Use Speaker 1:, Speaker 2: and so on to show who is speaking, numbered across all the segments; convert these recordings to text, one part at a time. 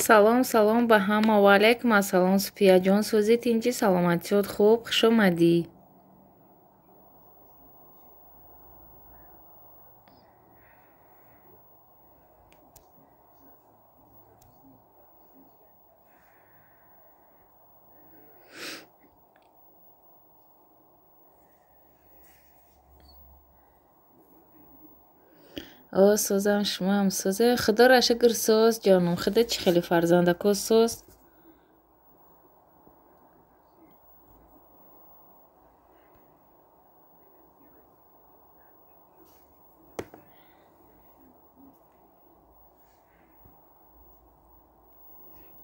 Speaker 1: Салом, салом ба ҳама. Ва алайкум ассалом. Суфияҷон, сӯзи тинчӣ, саломатиёт хуб? Хуш омадӣ. О, сӯзам, шумоам сӯзе. Худоро шукр, сӯз ҷонум. Худо чӣ хеле фарзандаку сӯз?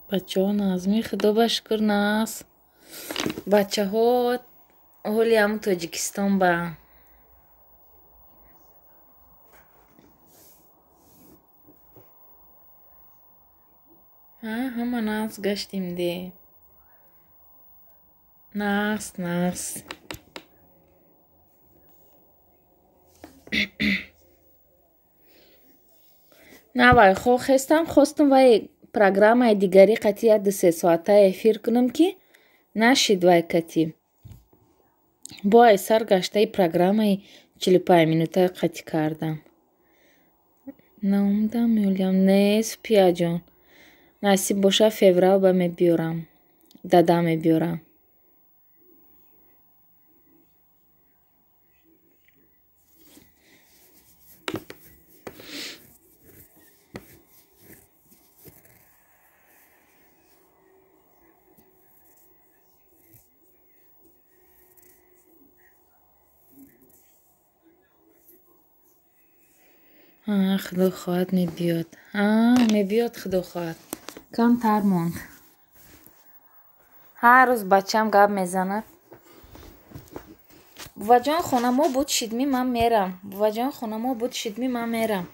Speaker 1: Бачаҳо назми? Худо ба шукр нас. Бачаҳо ҳоли ҳамун Тоҷикистон ба ҳама нағз гаштем де. Нағз. Навай хостам вай программаи дигари қати 1-2 соата эфир кунам, ки нашид вай кати. Бо сар гаштаи программаи 45 минутаи қатӣ кардам. Наумдам меёлям. Не, Суфияҷон. Насиб боша феврал ба мебиёрам. Дада мебиёрам. Худо хоҳад мебиёд. Мебиёд худо хоҳад. Камтар монд. Ҳар рӯз бачам гап мезанад. Буваҷон хонамо буд шидмӣ ман мерам. Буваҷон хонамо буд шидмӣ ман мерам.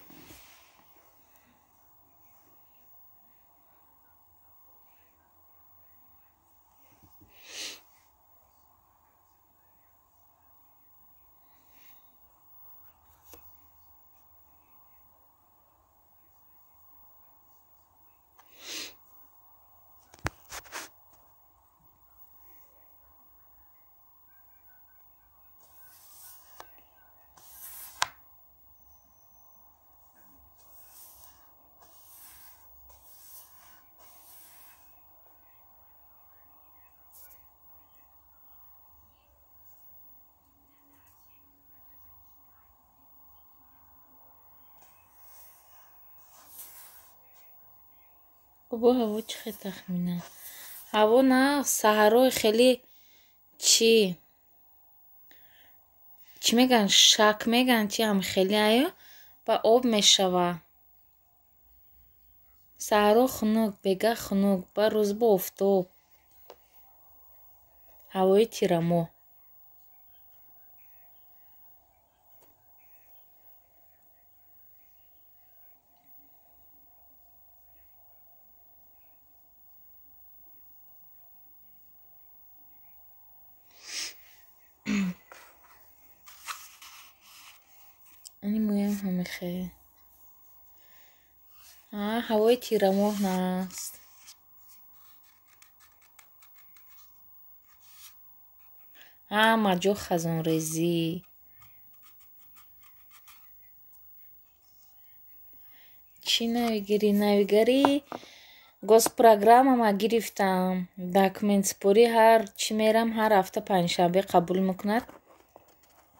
Speaker 1: бо ҳаво чӣ хел тахминан? Ҳаво на саҳарои хеле чӣ мегӯянд, шак мегӯянд, чӣ ҳам хеле аё ба об мешава. Саҳаро хунук, бега хунук, ба рӯз ба офтоб. Ҳавои тирамоҳ. Ани моям ҳамихел. Ҳавои тирамоҳ наст. Ҳама ҷо хазонрезӣ. Чӣ навигарӣ? Госпрограммама гирифтам. Документспорӣ ҳар чӣ мерам, ҳар ҳафта панҷшанбе қабул мекунад.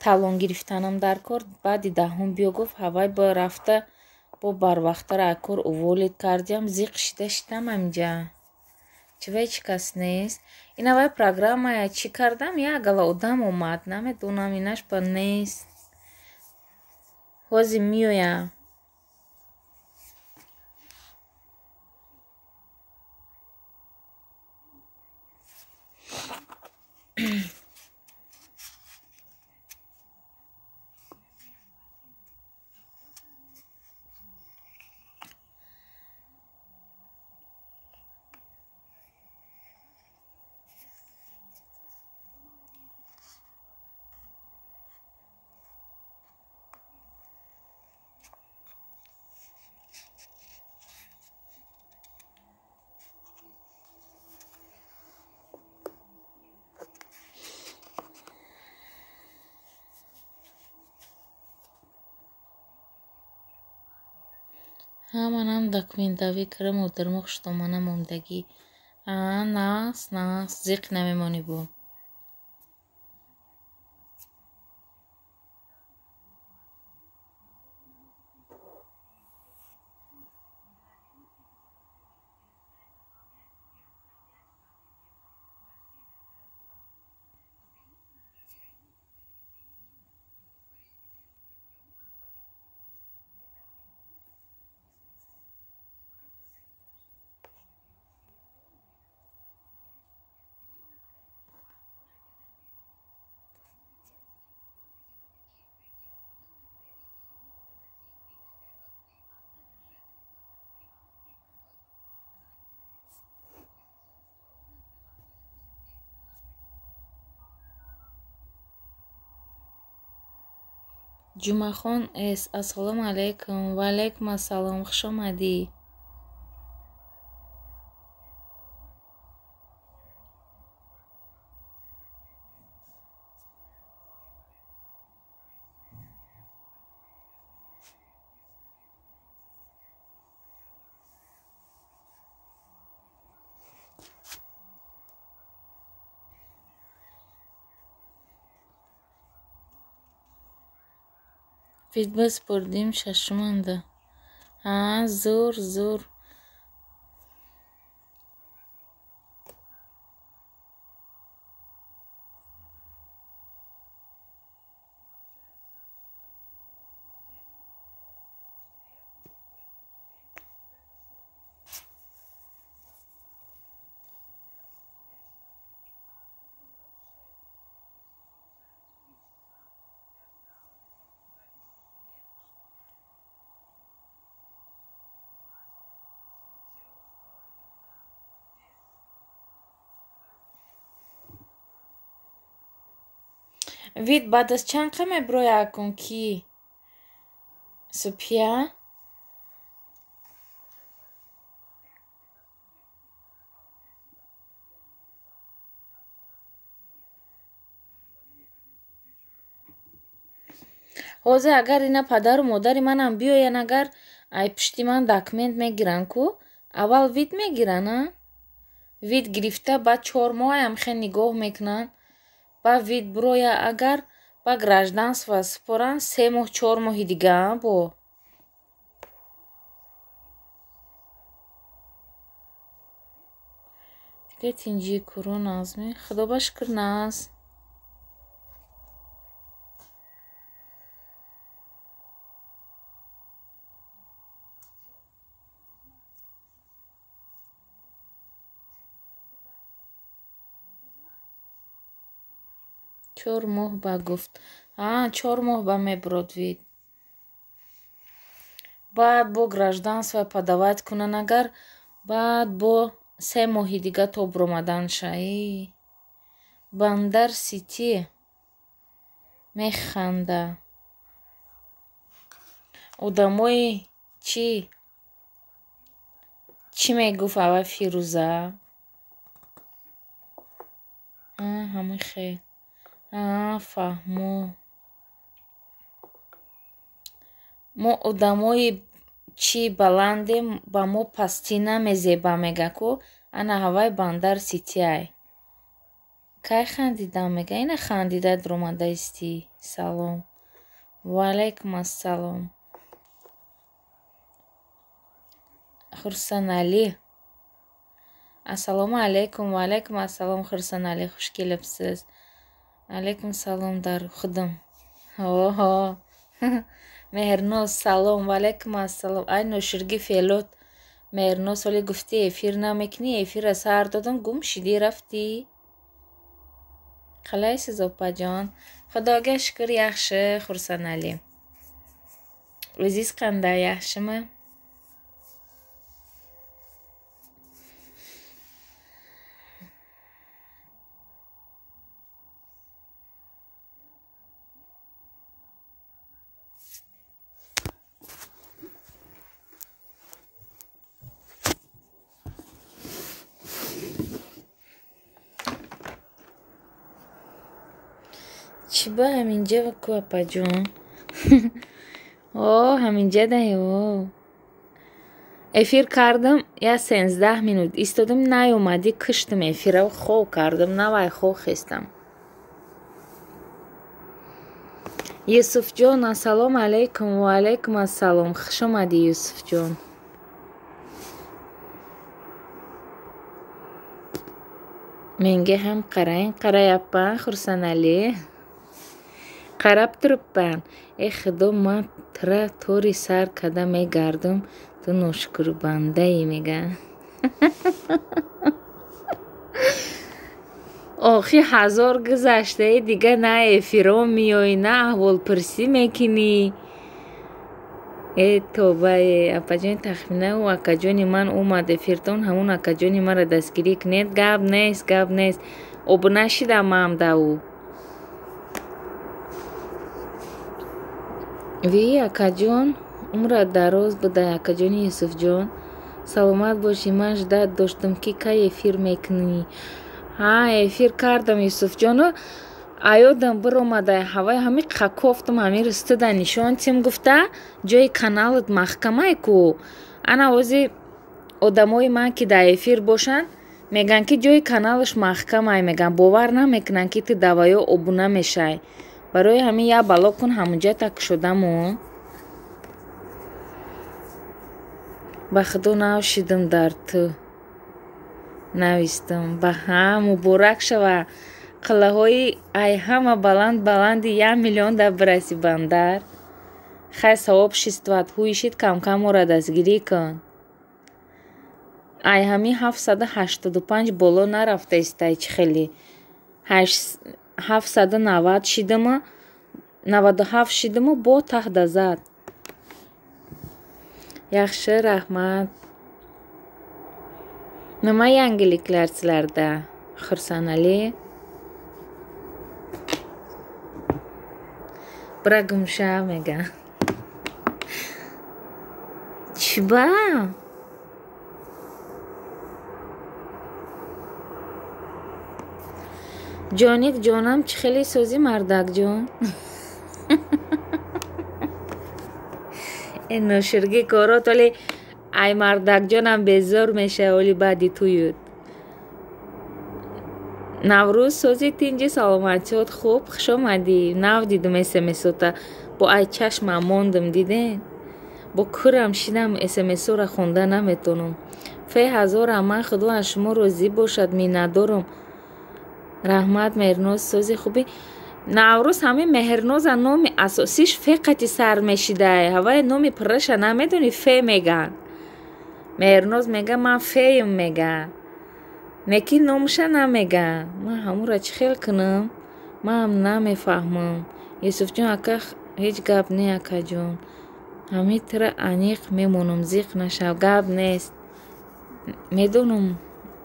Speaker 1: Талон гирифтанам дар кор. Баъди 10 биё гуфт ҳавай ба рафта бо барвақтар акор уволид кардиям. Зиқ шида шидам амҷа. Чивай чӣ кас нест. Инавай программая чӣ кардам, ягала одам омад. Намедонам инаш ба нест. Ҳозир меоям. Манам документави кара модармоқ штоманам омдагӣ. Нас зиқ намемонӣ бо. Ҷумахон эс ассалому алайкум. Ва алайкум ассалом. Хуш омадӣ. Фидбас спурдим шашуманда. Зур. Вид баъд аз чанд қа мебироӣ акун ки субҳия? ҳозир агар ина падару модари манам биёян, агар ай пишти ман документ мегиранд ку, аввал вид мегиранд, вид гирифта баъд 4 моҳаям хе нигоҳ мекунанд, ба вид бироя, агар ба гражданство супоранд 3 моҳ 4 моҳи дига бо дига тинҷии куру назми худо ба шукр наз. Чор моҳ ба гуфт. 4 моҳ ба мебирод вид. Баъд бо гражданство подавать кунанд, агар баъд бо 3 моҳи дига то биромаданша. Бандар Сити механда. Одамои чӣ мегуфт аввай Фирӯза? Ҳамин хел. Фаҳмо. Мо одамои чӣ баландем, ба мо пастӣ намезеба мега ку. Ана ҳавай Бандар Ситиай. Кай хандида мега? Ина хандида дуромада истӣ. Салом. Ва алайкум ассалом. Хурсанали. Ассалому алайкум. Ва алайкум ассалом Хурсанали. Хушкелибсиз. Алайкум салом дар худам. Меҳрноз салом. Ва алайкум ассалом. Ай нӯширги фелот. Меҳрноз ҳоли гуфти эфир намекунӣ. Эфира сар додам гум шидӣ рафтӣ. Қалайсиз опаҷон? Худога шукр яхшы Хурсанали. Ӯзиз қандай яхшима? Чӣ ба ҳаминҷа ку апаҷон? Ҳаминҷа даё. эфир кардам, я 13 минут истодам, наёмадӣ, киштам эфира, хов кардам, навай хов хестам. Юсуфҷон, ассалому алайкум. Ва алайкум ассалом. Хуш омадӣ, Юсуфҷон. Менга ҳам қараин қараяппан, Хурсанали. Қараб туруппан. Худо, ман тра тори сар када мегардам, ту ношукрбандаи мега. охи 1000 гузаштаи дига на эфиро миёӣ, на аҳволпурсӣ мекунӣ. Тобае, апаҷони тахминаву акаҷони ман омад эфиртон, ҳамун акаҷони мара дастгирӣ кунед. Гап нест, гап нест. Обуна шидам маам даву. Ви акаҷон, умрат дароз будай, акаҷони Юсуфҷон. Саломат бошӣ, ман ждат доштам ки кай эфир мекунӣ. Эфир кардам, Юсуфҷону, аёдам биромадай, ҳаваи ҳами қакофтам, ҳами ристуда нишон тим гуфта, ҷои каналат маҳкамае ку. Ана ози одамои ман ки дар эфир бошанд, меган ки ҷои каналаш маҳкамае, меган бовар намекунанд ки ту даваё обуна мешай. Барои ҳамин я бало кун, ҳамунҷа так шудамо. ба худо навшидам дар ту. Навистам. Баҳа муборак шава. қилъаҳои ай ҳама баланди 1 миллион да бираси бандар. Хай савоб шистват, ҳуишит камкам моро дастгирӣ кун. Ай ҳами 785 боло нарафта истай, чӣ хеле. 790 шидама, 97 шидама, бо таҳда зад. Яхшы, раҳмат. Нima yangiliklar sizlarda, Xursanali? Biragumsha mega. Chiba. Jonik jonam, chi xeli so'zi mardakjon. Noshirgi korot, вали ай мардакҷонам безор мешавад, оли баъди туюд. Наврӯз сози тинҷи саломатиёт хуб, хуш омадӣ. Нав дидум смсота, бо ай чашмам мондам, диден. Бо кӯрам шидам, смсора хонда наметонам. Фе ҳазора, ман худо аз шумо розӣ бошад, миннатдорам. Раҳмат, Меҳрноз, сози хуби. Наврӯз ҳамин Меҳрноза номи асосиш феқати сар мешидай. Ҳавай номи пирраша намедонӣ, фе меган. Меҳрноз мега, ман феюм мега. Неки номуша намега. Ман ҳамура чӣ хел кунам? Ман намефаҳмам. Юсуфҷон ака, ҳеҷ гап не акаҷон. Ҳами тира аниқ мемонам, зиқ нашав. Гап нест. Медонам,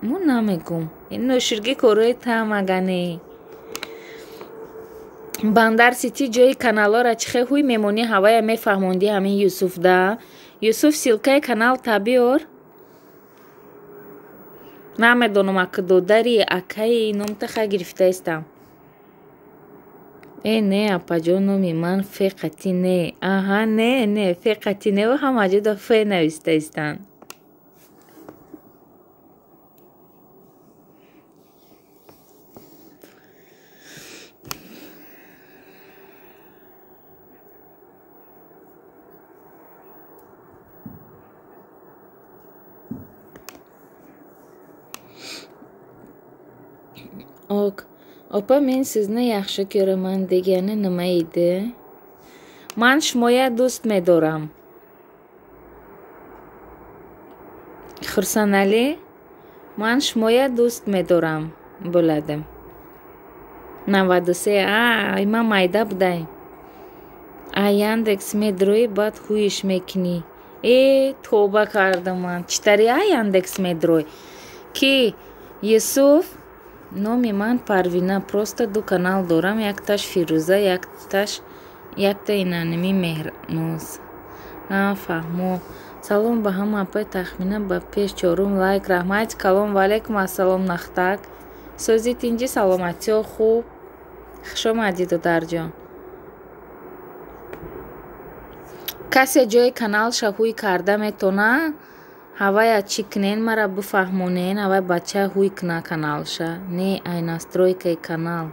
Speaker 1: мон намегум. Ин ноширгӣ корои тамагане. Бандар сити ҷои каналора чӣ хел ҳуй мемонӣ, ҳавая мефаҳмонди ҳамин Юсуф да. Юсуф, силкаи канал табиёр. Намедонам ака додари акаи номтаха гирифтаистам. Не апаҷон, номи ман феқати не. Аҳа, не феқати не, ҳама ҷода фе навистаистанд. Опа, мен сизни яхши көраман, дегани нима иди? Ман шумоя дӯст медорам. Хурсанали, ман шумоя дӯст медорам, bo'ladim. 93, ман майда будай. Яндекс медрои баъд ҳуиш мекунӣ. Тоба кардам ман. Читари Яндекс медрой. Ки Юсуф, номи ман Парвина, просто ду канал дорам, якташ Фирӯза, якта инаними Меҳрноз. Фаҳмо. Салом ба ҳама, пай тахмина ба пеш 4 лайк. Раҳмати калом, ва алайкум ассалом нахтак. Сози тинҷи саломатиё хуб. Хуш омадӣ додарҷон. Касе ҷои каналша ҳуй карда метона? ҳавая чӣ кунен мара бифаҳмонен, ҳавай бача ҳуй куна каналша. Не ай настройкаи канал.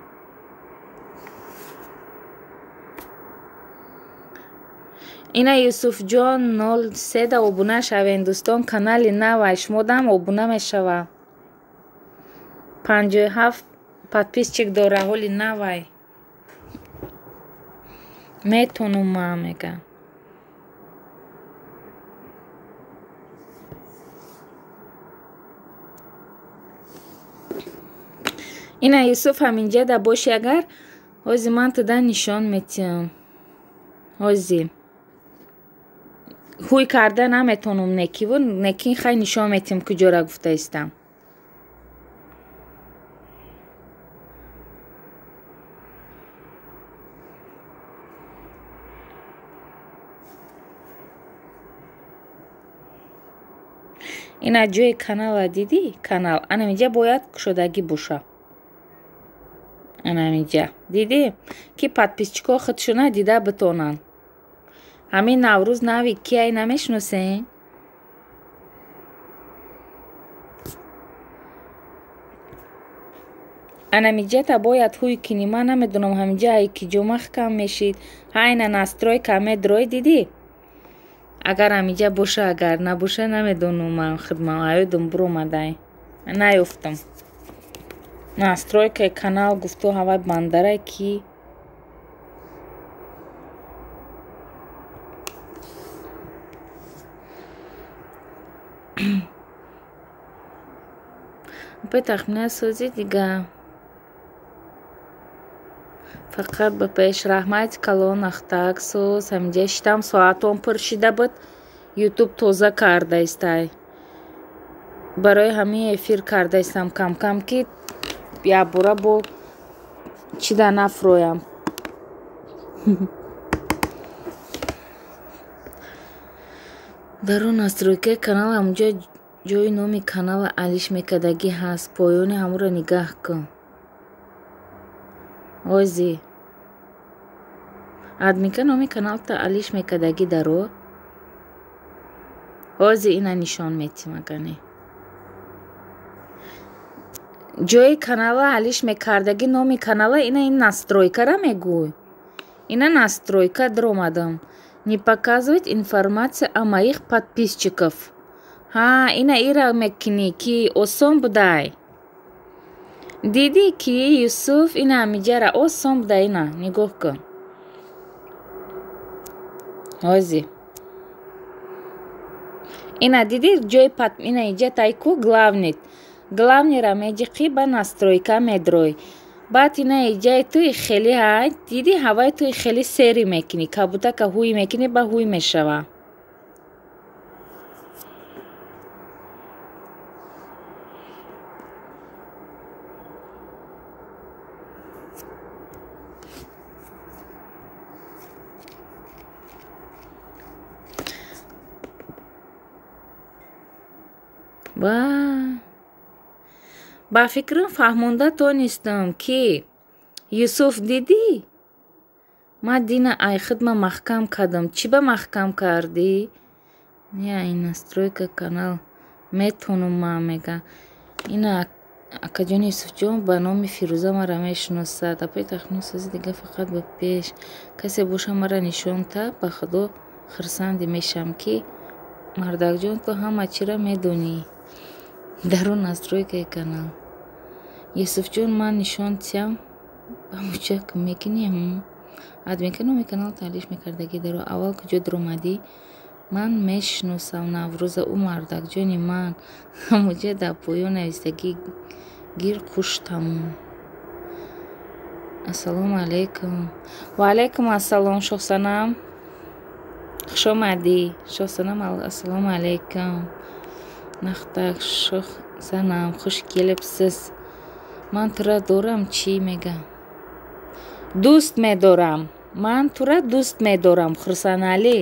Speaker 1: Ина Юсуфҷон 03 да обуна шавен дӯстон. Канали навай шумо дам обуна мешава. 57 подписчик дора ҳоли навай. Метонум ма мега. Ина Юсуф ҳаминҷа да боши агар ҳози ман туда нишон метиҳам. ҳози ҳуй карда наметонум некиву некин хай нишон метиҳам куҷора гуфта истам. ина ҷои канала дидӣ? Канал анамиҷа бояд кушодагӣ боша. Анамиҷа дидӣ ки подписчикҳо худшона дида битонанд. ҳамин наврӯз нави кияй намешиносен? анамиҷата бояд ҳуй кини. Ман намедонам ҳаминҷа ай ки ҷо махкам мешид. ҳайна настройка медрой дидӣ? агар ҳаминҷа боша агар набоша намедонам ман хидмам аёдум буромадай. Наёфтам. Настройкаи канал гуфту ҳавай бандарай ки петахмина сӯзи дига. Фақат ба пешраҳмати калон ахтак сӯз ҳаминҷа шитам соатон пур шида буд. ютуб тоза карда истай. барои ҳамин эфир карда истам кам-кам ки якбора бо чида нафуроям. дар он настройкаи канал ҳамунҷа ҷои номи канала Алиш Мекадагӣ ҳаст. Поёни ҳамуро нигаҳ кун. ҳози адмика номи каналта Алиш Мекадагӣ даро. ҳози ина нишон метим агане. ҷои канала Алиш Мекардагӣ номи канала ина ин настройкара мегӯй. Ина настройка даромадам. Не показывать информация о моих подписчиков. Ха, ина ира мекини ки осон будай. Диди ки Юсуф ина ҳамиҷара осон буда ина нигоҳ кун. ҳози ина диди ҷои ина иҷатай ку главнит. Главнира меҷиқи ба настройка медрой. баъд ина иҷаи туи хели ҳай диди ҳавай туи хели сери мекини. Кабутака ҳуй мекини ба ҳуй мешава. ба фикрам фаҳмонда тонистам ки Юсуф дидӣ? Ма дина ай хидма маҳкам кардам. Чӣ ба маҳкам кардӣ? Я ин настройка канал метонум ма мега. Ина акаҷони Юсуфҷон ба номи Фирӯза мара мешиносад. Апои тахминсозӣ дига фақат ба пеш. Касе боша мара нишонта ба худо хирсанди мешам ки мардакҷон ту ҳама чира медонӣ. дар он настройкаи канал Юсуфҷон ман нишон тиям ба мучак мекинем. адмика номи канал Алиш Мекардагӣ даро. аввал куҷо дуромадӣ? ман мешиносам Наврӯза ӯ мардакҷони ман. ҳамуҷа дар поён навистагӣ гир қуштаму. ассалому алайкум. ва алайкум ассалом шоҳсанам. хуш омадӣ шоҳсанам. ассалому алайкум. нахтак шоҳсанам хуш келибсиз. ман тура дорам чӣ мега. дӯст медорам. ман тура дӯст медорам Хурсанали.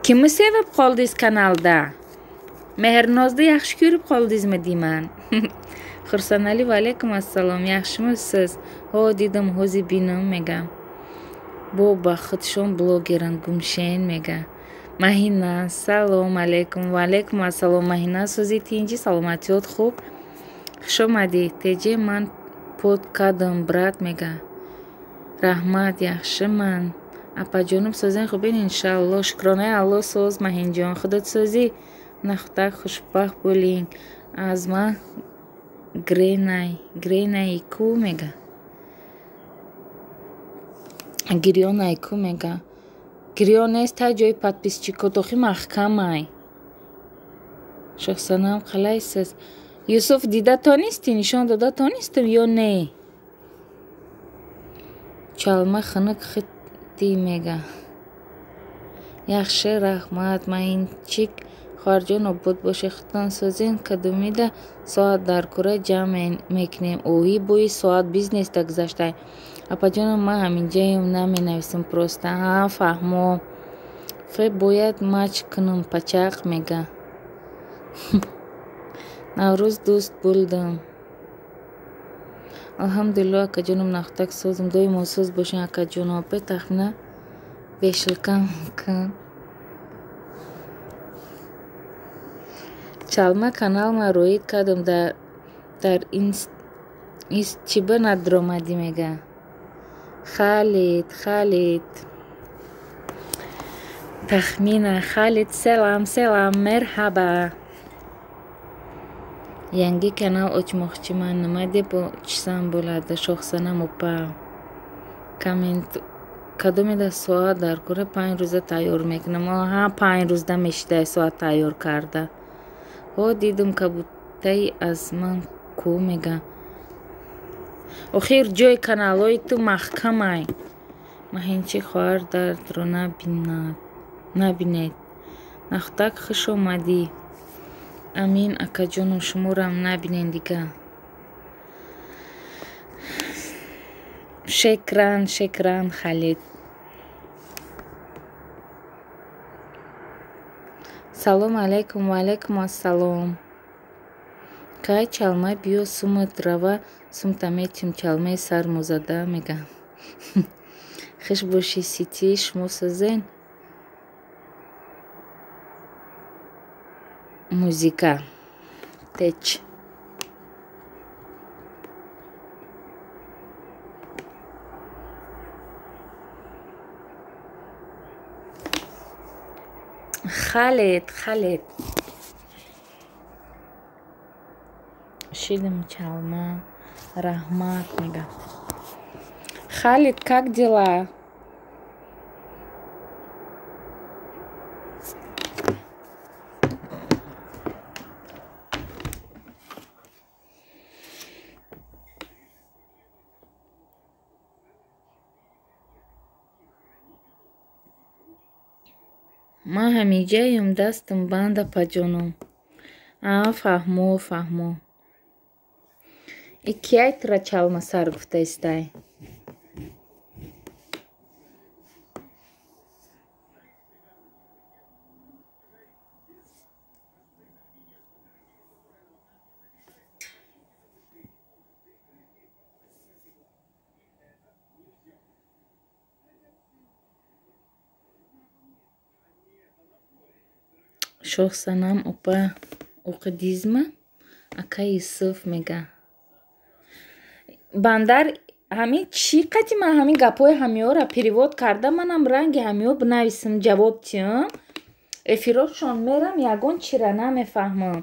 Speaker 1: Киму севиб қолдиз каналда? Меҳрнозда яхши кӯриб қолдиз медӣ ман. Хурсанали ва алайкум ассалом. яхшимисиз? ҳо дидам ҳози бинам мега. бо ба худшон блогеран гумшен мега. маҳина салом алейкум. Ва алейкум ассалом маҳина. Сӯзи тинҷи саломатиёт хуб. Хуш омадӣ. Теҷе ман под кардам брат мега. Раҳмат яхшиман. Апаҷонум сӯзен хубин иншалло. Шукронаи Алло сӯз маҳинҷон. Худат сӯзи нахтак хушбахт булин. Аз ман Гренай ку мега. Гирёнай ку мега. Гирён нест та ҷои подписчикотохи маҳкамай. Шохсанам қалайсиз? Юсуф дида тонисти? Нишон дода тонистам ё не? Чалма хунук хити мега. Яхши раҳмат маҳинчик хоҳарҷон обод боши. Хутон сӯзин кадумида соат дар кура ҷамъ мекунем. Оҳи бои соат бизнеста гузаштай. Апаҷонам ман ҳаминҷаем наменависам просто. Фаҳмо. Фе бояд мач кунам пачақ мега. Наврӯз дӯст булдам. Алҳамдулилло акаҷонам нахтак сӯзам. Доимо сӯз бошин акаҷоном. Апе тахмина бешилкам кун. Чалма каналма роид кардам дар чиба надромадӣ мега. Халид тахмина Халид селам мерҳаба. Янги канал очмоқчиман. Нима деп очсам bo'ladi? Шохсанам опа. Коммент кадомеда соат дар кора 5 рӯза тайёр мекунам. 5 рӯзда мешидай соат тайёр карда. Дидам кабутаи аз ман ку мега. Охир ҷои каналҳои ту маҳкамай. Маҳинчи хоҳар дардро набинед. Нахтак хуш омадӣ. Амин акаҷонам шуморам набинен дига. Шекран Халид. Салом алейкум. Ва алейкум ассалом. Кай чалма биё сумат рава сумтаметим чалмаи сармозада мега. Хуш боши сити шумо сӯзен. Музика. Теч. Халид. Шидам чалма. Раҳмат мега. Халид, как дела? Ман ҳаминҷаем дастам банд апаҷонам. Фаҳмо. Кияй тура чалма сар гуфтаистай? Шохсанам опа оқидизма ака Юсуф мега. Бандар ҳамин чӣ қати ман ҳамин гапҳои ҳамиёра перевод карда манам ранги ҳамиё бинависам ҷавоб тиём. Эфирошон мерам ягон чира намефаҳмам.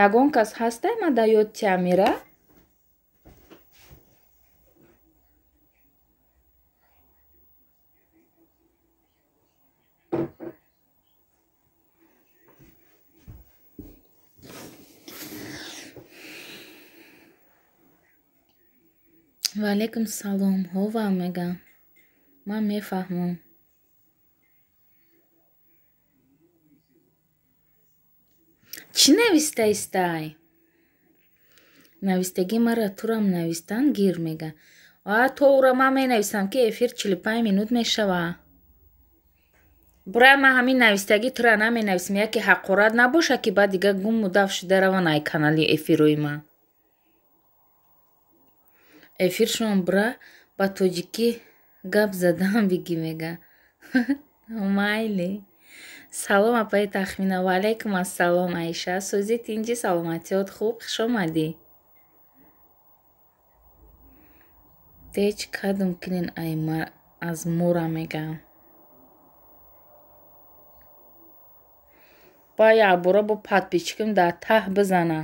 Speaker 1: Ягон кас ҳастай мада ёдти амира? Ва алейкум салом. Ҳова мега. Ман мефаҳмам. Чӣ навистаистай? Навистагӣ мара турам навистан гир мега. То ура ман менависам ки эфир 45 минут мешава. Бура ман ҳамин навистагӣ тура наменависам. Яке ҳақорат набоша ки баъд дига гуму даф шуда раван ай канали эфирои ман. Эфиршон бура ба тоҷикӣ гап задан бигӣ мега. Майли. салом апаи тахмина. Ва алайкум ассалом Аиша. Сӯзи тинҷи саломатиёт хуб хуш омадӣ. Деч кадом кинин ай аз мура мегам. Ба якбора бо подписчикам дар таҳ бизана.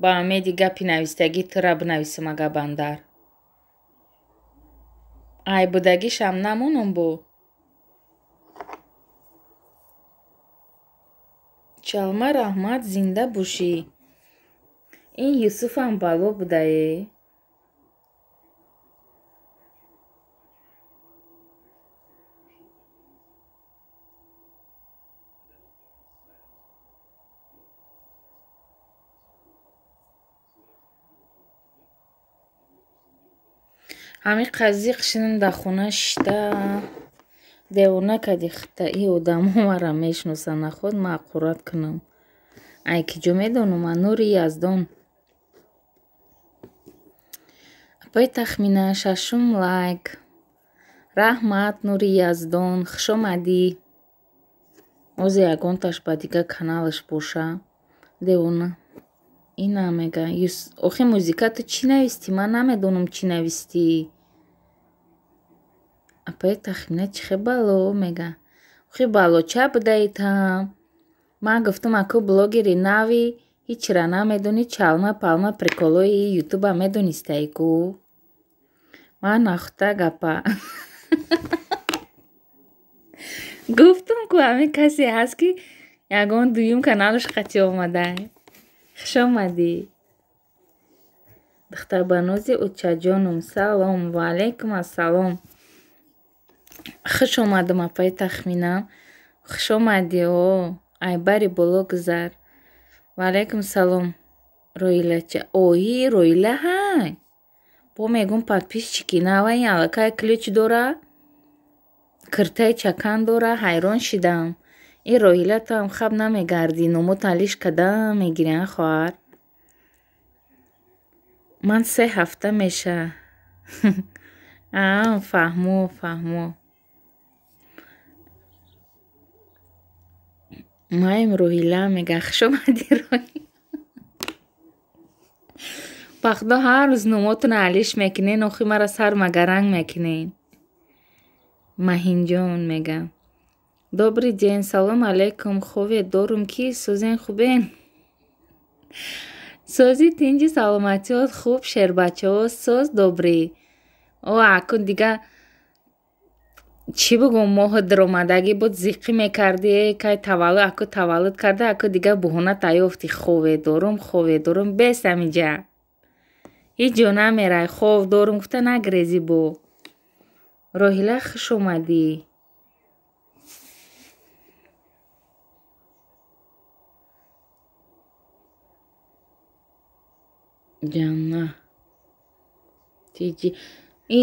Speaker 1: Ба умеди гапи нависитагӣ тира бинависам ага бандар. Ай будагишам намонам бо. Чалма раҳмат зинда бошӣ. Ин Юсуфам бало будае. ҳамин қазиқ шинам дар хона шишта девона кади хита и одамо мара мешиносанд наход мағфурат кунам. Ай ки ҷо медонам а нури Яздон. Апаи тахмина шашум лайк. Раҳмат нури Яздон хуш омадӣ. озе ягонташ ба дига каналаш боша. Девона ина мега охи музика ту чӣ навистӣ? Ман намедонам чӣ навистӣ. Апаи тахмина чихе бало мега. Охи балоча будаитам. Ман гуфтам аку блогери нави ҳичра намедонӣ чалма палма приколои ютуба медонистаи-ку. Ман нахӯта гапа. гуфтам ку ҳамин касе ҳаст ки ягон дуюм каналаш қатъи омада. хуш омадӣ. духтарбанози учаҷонум салом. Ва алайкум ассалом. хуш омадам апаи тахмина. хуш омадӣ. Ай бари боло гузар. Ва алайкум салом. Роилача. Ои Роила ҳай. Бо мегум подписчики нава ин аллакай ключ дора. киртаи чакан дора. ҳайрон шидам. ин Роила туам хаб намегардӣ. номутан лиш кадам мегирӣ а хоҳар. ман 3 ҳафта меша. фаҳмо. маем Роҳила мега хуш омадӣ Роҳила. ба худо ҳар рӯз номотона алиш мекунен охи мара сар магаранг мекунен. маҳинҷон мега. добрый день салом алейкум хове дорум ки сӯзен хубен. сӯзи тинҷи саломатиёт хуб шербачао сӯз добрӣ. аку дига чӣ бигӯм моҳи диромадагӣ буд зиқӣ мекардӣ кай таваллуд аку таваллуд карда аку дига буҳона таёфтӣ хове дорум бес амиҷа. ҳеҷ ҷо намерай хов дорум гуфта нагрезӣ бо. Роҳила хуш омадӣ. ҷанна тиҷи и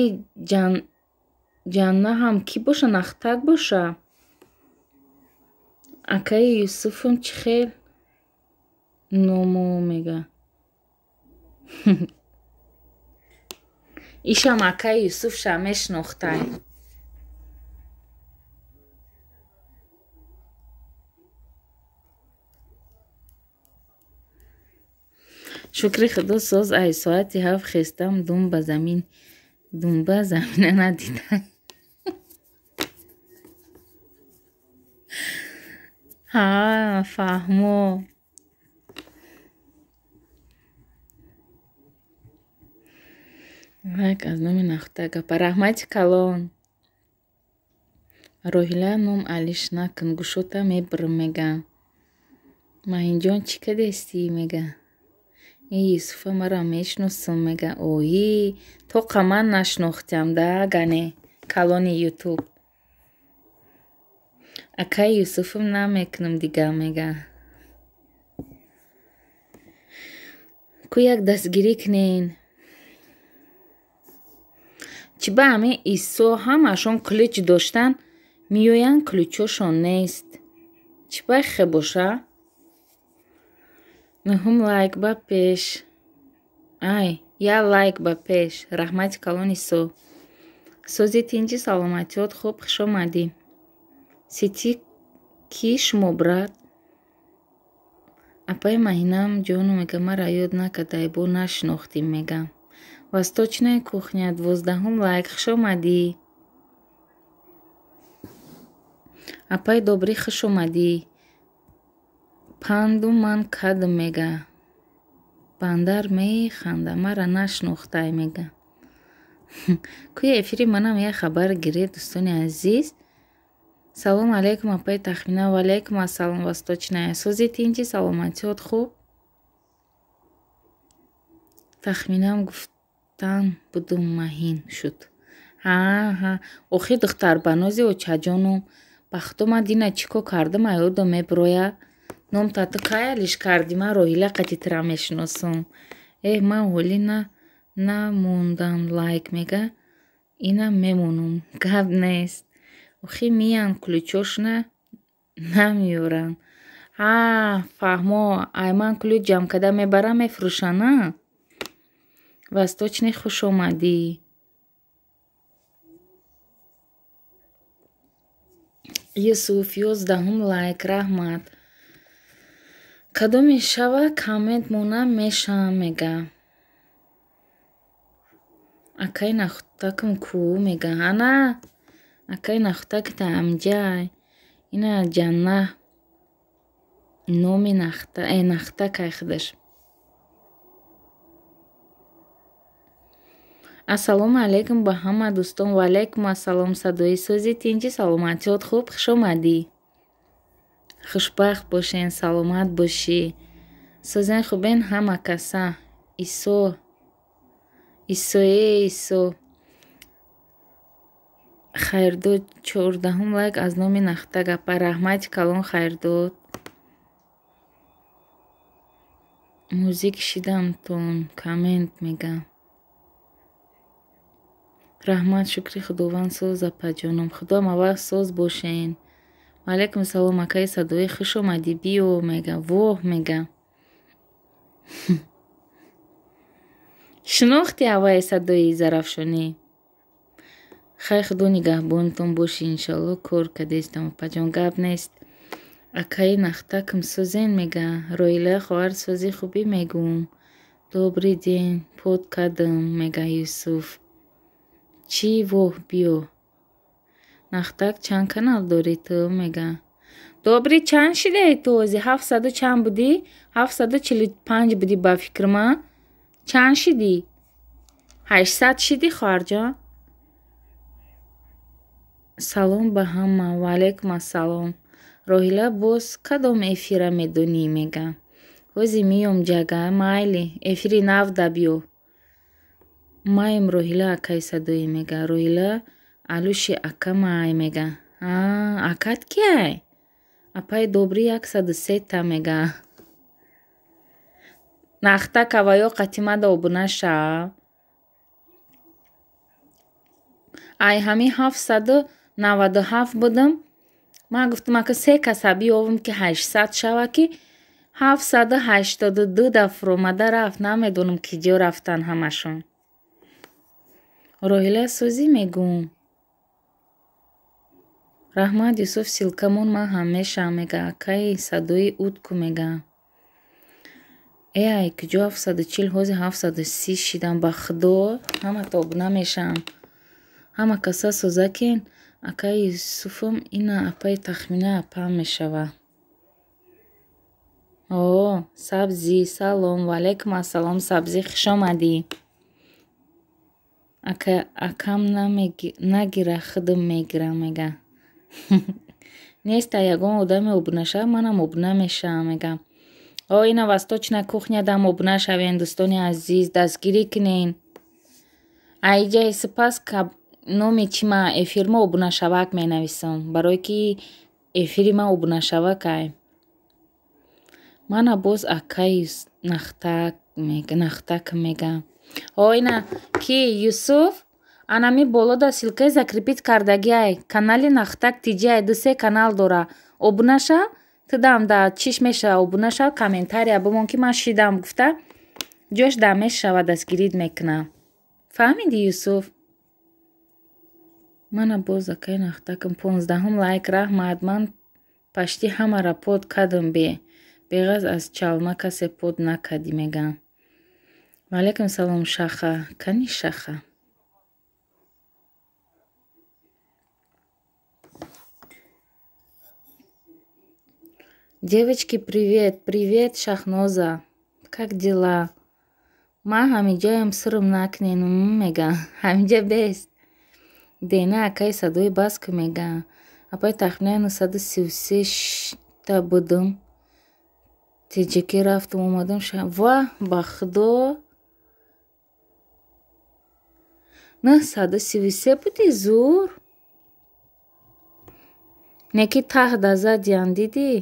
Speaker 1: ҷанна ҳам кӣ боша нахтак боша. акаи Юсуфам чӣ хел номо мега. ишам акаи Юсуфша мешинохтай. шукри худо соз ай соати 7 хестам думба замина надида. фаҳмо. лайк аз номи нахӯта гапа. раҳмати калон. Роҳила ном алиш накун гушота мебирм мега. маҳинҷон чӣ кадестӣ мега. ин Юсуфа мара мешиносам мега. ои тоқа ман нашинохтам да гане калони ютуб. акаи Юсуфам намекунам дига мега. ку як дастгирӣ кунен. чӣ ба ҳамин исо ҳамашон ключ доштан меоянд ключошон нест. чӣ байхе боша. нуҳум лайк ба пеш. ай я лайк ба пеш. раҳмати калон исо. сӯзи тинҷи саломатиёт хуб хуш омадӣ. сити ки шумо брат? Апай маҳинам ҷону мега мара ёд накардай бо нашинохтим мега. Восточная кухня 12 лайк хуш омадӣ. Апай добрӣ хуш омадӣ. Панду ман кадм мега. Бандар механда мара нашинохтай мега. Кӯи эфири манам як хабар гиред дӯстони азиз. Салом алейкум апай тахмина. Ва алейкум ассалом восточная. Сӯзи тинчи саломатиёт хуб? Тахминам гуфтан будум маҳин шуд. Ҳа охи духтарбанози очаҷону бахтома дина чӣ ко кардам аёдо меброя. Ном тату каялиш карди ма Роҳила қатитра мешиносам. Ман ҳоли намондам лайк мега. Инам мемонам. Гап нест. Охи миян ключошна намеёран. Фаҳмо. Ай ман ключ ҷамъ карда мебарам мефурӯшам на? Восточный хуш омадӣ. Юсуф 11 лайк раҳмат. Кадоме шава коммент монам мешавам мега. Акай нахтакам ку мега. Ана акай нахтакта амҷай. Ина ҷанна номи нахтакай худаш. Ассалому алейкум ба ҳама дӯстон. Ва алейкум ассалом садои сӯзи тинчи саломатиёт хуб хуш омадӣ. Хушбахт бошен саломат бошӣ. Сӯзен хубен ҳама каса. Исо хайрдод 14 лайк аз номи нахтак апа раҳмати калон хайрдод. музик шидамтон коммент мега. Раҳмат шукри худованд соз апаҷонам. Худоам аввал соз бошен. Ваалейкум салом акаи садои хуш омадӣ биё мега. Воҳ мега. шинохти аввай садои зарафшонӣ. Хай худо нигаҳбонтон бошӣ иншалло кор кадестам апаҷон гап нест. Акаи нахтакам сӯзен мега. Роила хоҳар сӯзи хубӣ мегӯм. Добрый день под кадам мега Юсуф. Чӣ воҳ биё. Нахтак чанд канал дорӣ ту мега. Добрӣ чанд шидаи ту ози 700 чанд будӣ? 745 будӣ ба фикр ман. Чанд шидӣ? 800 шидӣ хоҳарҷон? Салом ба ҳама. Ва алейкум ассалом. Роҳила боз кадом эфира медонӣ мега. Ҳози миём ҷага майли эфири нав да биё. Маем Роҳила акаи садои мега. Роҳила алӯши акамай мега. Акат кияй? Апай добрӣ 103 та мега. Нахтак аваё қатимада обунаша. Ай ҳами 797 будам. Ман гуфтам ака се каса биёвам ки 800 шава ки 782 дафр омада рафт. Намедонам ки ҷо рафтан ҳамашон. Роҳила сӯзӣ мегӯм. Раҳмат Юсуф силкамон ман ҳам мешавам мега. Акаи садои утку мега. Ай куҷо 740 ҳози 730 шидам ба худо. Ҳама тобуна мешавам. Ҳама каса сӯзакин. Акаи Юсуфам ина апаи тахмина апам мешава. Сабзӣ салом. Ва алейкум ассалом сабзӣ хуш омадӣ. Акам нагира худам мегирам мега. Неста ягон одами обунаша манам обуна мешавам мега. Ина восточная кухня дам обуна шавен дӯстони азиз дастгирӣ кунен. Айҷаи сипас номи чӣ ма эфирма обунашавак менависам барое ки эфири ма обунашавакай. Мана боз акаи нахтак мега. Ина ки Юсуф анами болода силкаи закрепить кардагиай канали нахтак тиҷиай 2-3 канал дора. Обунаша тидам да чиш мешава обунаша комментария бимон ки ман шидам гуфта ҷош да мешава дастгирид мекунам. Фаҳмиди Юсуф? Мана боз акаи нахтакам 15 лайк раҳмат. Ман пашти ҳамара под кадам беғаз аз чалма касе под накади мегам. Валайкум салом Шаха. Кани Шаха. Девочки, привет. Привет, Шахноза. Как дела? Ма ҳамиҷаям сирм накнен мегам. Ҳамиҷа бест. Дена акай садои баск мегам. Апай тахминан 133 та будам. Теҷаки рафтам омадам ва ба худо 133 буди зур. Неки тах дазадиам диди?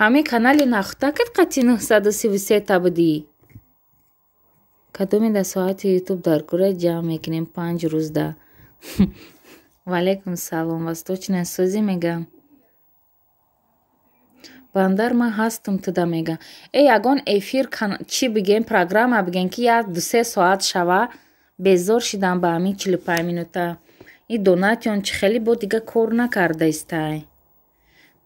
Speaker 1: ҳамин канали нахӯтакет қатъи 933 та будӣ. Кадоме да соати ютуб дар кура ҷамъ мекунем 5 рӯз да. Валайкум салом. Восточная сӯзи мегам. Бандар ма ҳастам туда мегам. Ягон эфир чӣ бигем программа бигем ки 1-2 соат шава. Безор шидам ба ҳамин 45 минута. И донатиён чӣ хеле бо дига кор накарда истай.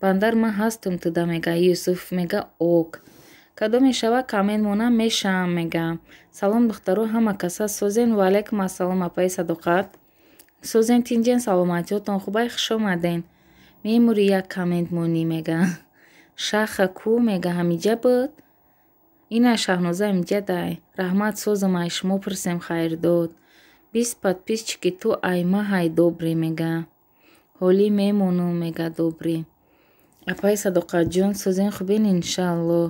Speaker 1: Бандар ма ҳастам туда мега. Юсуф мега ок. Кадом мешава камент монам мешам мегам. Салом духтаро ҳама каса сӯзен. Валайкум ассалом апаи садоқат. Сӯзен тинҷен саломатиётон хубай хуш омаден. Мемури як камент монӣ мега. Шаха ку мега ҳамиҷа буд. Ина Шаҳноза ҳамиҷа дай. Раҳмат сӯзам ай шумо пурсем хайрдод. 20 подписчики ту айма ҳай добрӣ мега. Ҳолӣ мемонум мега добрӣ. Апаи садоқатҷон сӯзен хубен иншалло.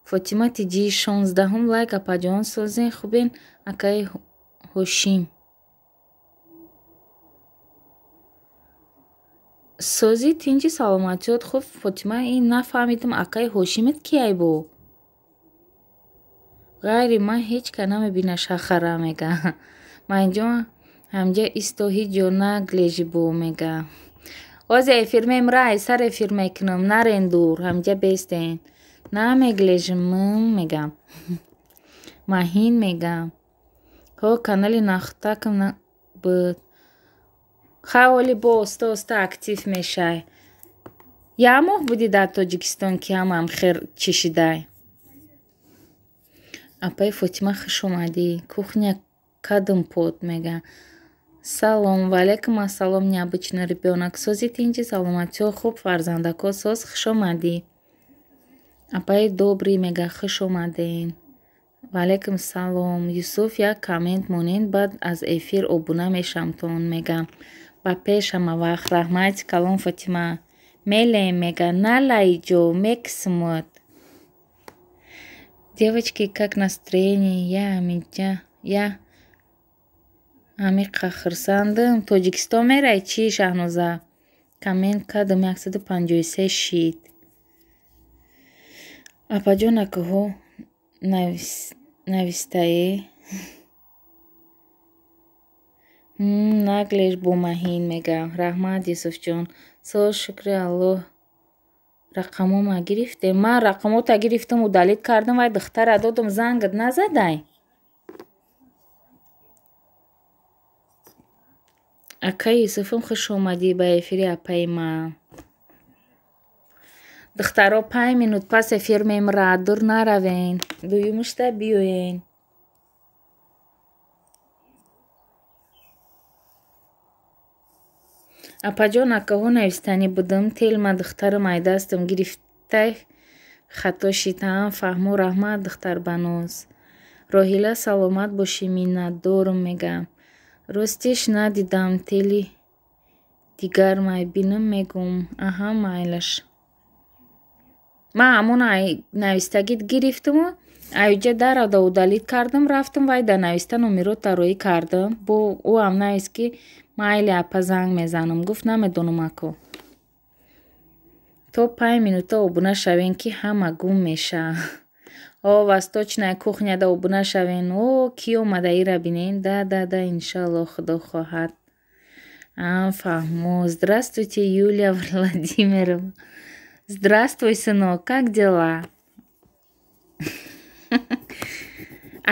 Speaker 1: Фотима тиҷи 16 лайк апаҷон сӯзен хубен акаи ҳошим. Сӯзи тинҷи саломатиёт хуб Фотима ин нафаҳмидам акаи ҳошимит кияй бу? Ғайри ман ҳеҷ ка намебина Шахара мега. Манҷо ҳамҷа истоҳиҷо наглежи бу мега. Оз эфир мемрай сар эфир мекунам нарен дур ҳамҷа бестен. Намеглежим мегам. Маҳин мегам. Ҳо канали нахӯтакам буд. Хаволи бо оста актив мешай. Як моҳ будӣ дар Тоҷикистон ки ҳамаам хер чишидай. Апаи Фотима хуш омадӣ. Кухня кадом под мега. Салом. Валайкум ассалом необычный ребёнок. Сӯзи тинҷи саломатиё хуб фарзандако сӯз хуш омадӣ. Апаи добрӣ мега хуш омаден. Валайкум салом. Юсуф як камент монен баъд аз эфир обуна мешамтон мега. Ба пешама вақт раҳмати калом Фотима. Мелем мега налайҷо мексмут. Девочки, как настроение? Я амиҷа. Я амиқа хурсандам. Тоҷикистон мерай чӣ Шаҳноза? Камент кадам 153 шид. Апаҷон акаҳо навистае. Наглеш бо маҳин мегам. Раҳмат Юсуфҷон. Соз шукри Аллоҳ. Рақамома гирифтем. Ман рақамота гирифтам удалит кардам вай духтара додам зангат назадай. Акаи Юсуфам хуш омадӣ ба эфири апаи ман. Духтаро 5 минут пас эфир мемрад. Дур наравен. Дуюмушта биёен. Апаҷон акаҳо навистанӣ будам. Телма духтарам айдастам гирифтай хато шитаам фаҳмо. Раҳмат духтарбаноз. Роҳила саломат бошӣ миннатдорам мегам. Ростиш надидам тели дигар майбинам мегум. Аҳа майлаш. Ман ҳамон навистагит гирифтаму айҷа дарада удалит кардам рафтам вай да нависта номеро тароӣ кардам. Бо ӯ ҳам навист ки майли апа занг мезанам. Гуфт намедонам ако. То 5 минута обуна шавен ки ҳама гум меша. О восточная кухня да обуна шавен. О ки омада ира бинен. Да иншаллоh худо хоҳад. Фаҳмо. Здравствуйте, Юлия Владимировна. Здравствуй, сынок. Как дела?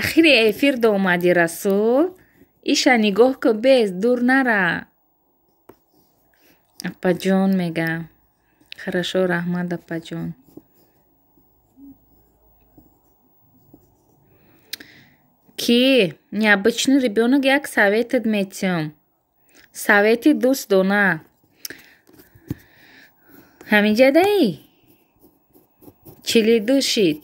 Speaker 1: ахири эфир да омадӣ Расул. Иша нигоҳ кун, без дур нара. Аппаҷон мега. Хорошо, раҳмат аппаҷон. Ки необычный ребёнок як советит метиём. Совети дӯст дона. Ҳамиҷадаи? Чилиду шид.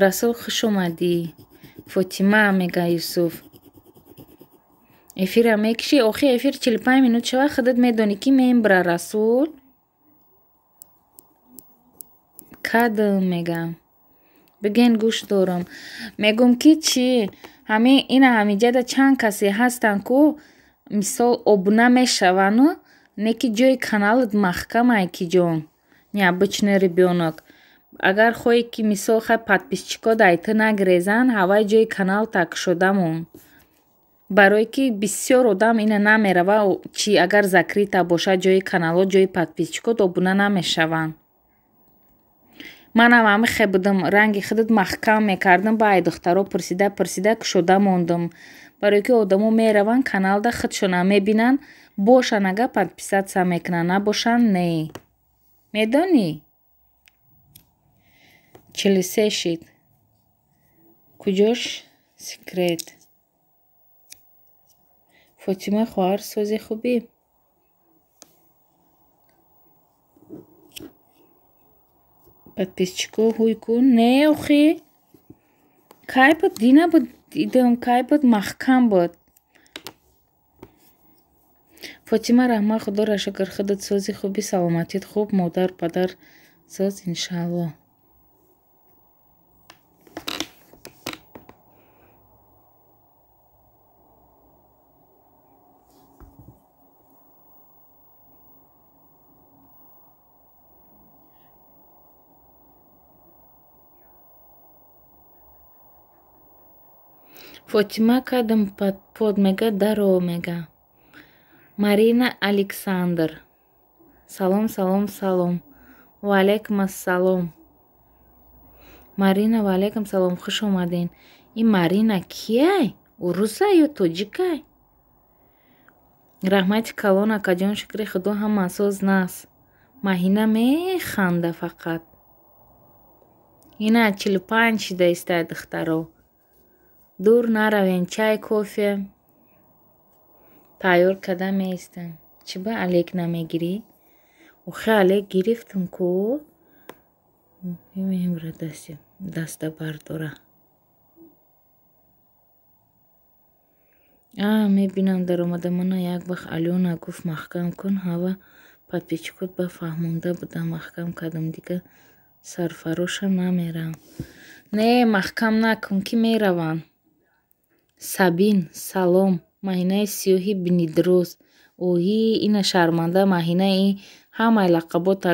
Speaker 1: Расул хуш омадӣ. Фотима мега Юсуф. Эфира мекишӣ? Охи эфир 45 минут шава худат медонӣ ки мембра Расул? Кадм мегам. Биген гӯш дорам. Мегум ки чӣ? Ҳамин ина ҳамиҷада чанд касе ҳастанд ку мисол обуна мешавану не ки ҷои каналит маҳкамай ки ҷон. Необычный ребёнок. Агар хоҳӣ ки мисол хай подписчикҳо дай ту нагирезанд, ҳавай ҷои канал так шудамон. Барое ки бисёр одам ина намерава чи агар закрита бошад ҷои каналҳо, ҷои подписчикот обуна намешаванд. Манам ҳамихе будам ранги худат маҳкам мекардам, ба ай духтаро пурсида кушода мондам. Барое ки одамо мераванд каналда худшона мебинанд, бошанд агар подписатсия мекунанд, набошанд не. Медонӣ? 43 шид. Куҷош секрет? Фотима хоҳар сози хубӣ. Подписчико ҳуй кун. Не охи. Кай буд? Дина буд идам, кай буд маҳкам буд. Фотима раҳмат, худоро шукр, худат сози хубӣ, саломатит хуб, модар, падар соз иншалло. Фотима кадам под мега даро мега. Марина Александр. Салом, салом, салом. Ва алейкум ассалом. Марина, ва алейкум салом, хуш омадин. Ин Марина кияй? Урусай ё тоҷикай? Раҳмати калон акаҷон, шукри худо ҳама соз нас. Маҳина механда фақат. Ина 45 шида истай духтаро. Дур наравен, чай, кофе тайёр карда меистам. Чӣ ба алек намегирӣ? Охи алек гирифтам ку. Мемра даста бардора. Мебинам даромада мана як вақт Алёна гуфт маҳкам кун, ҳава подписчикот ба фаҳмонда будам, маҳкам кардам, дигар сарфароша намерам. Не, маҳкам накун ки мераванд. Сабин, салом. Маҳинаи сиёҳи бинидроз. Оҳи, ина шарманда маҳина, ин ҳамаи лақабота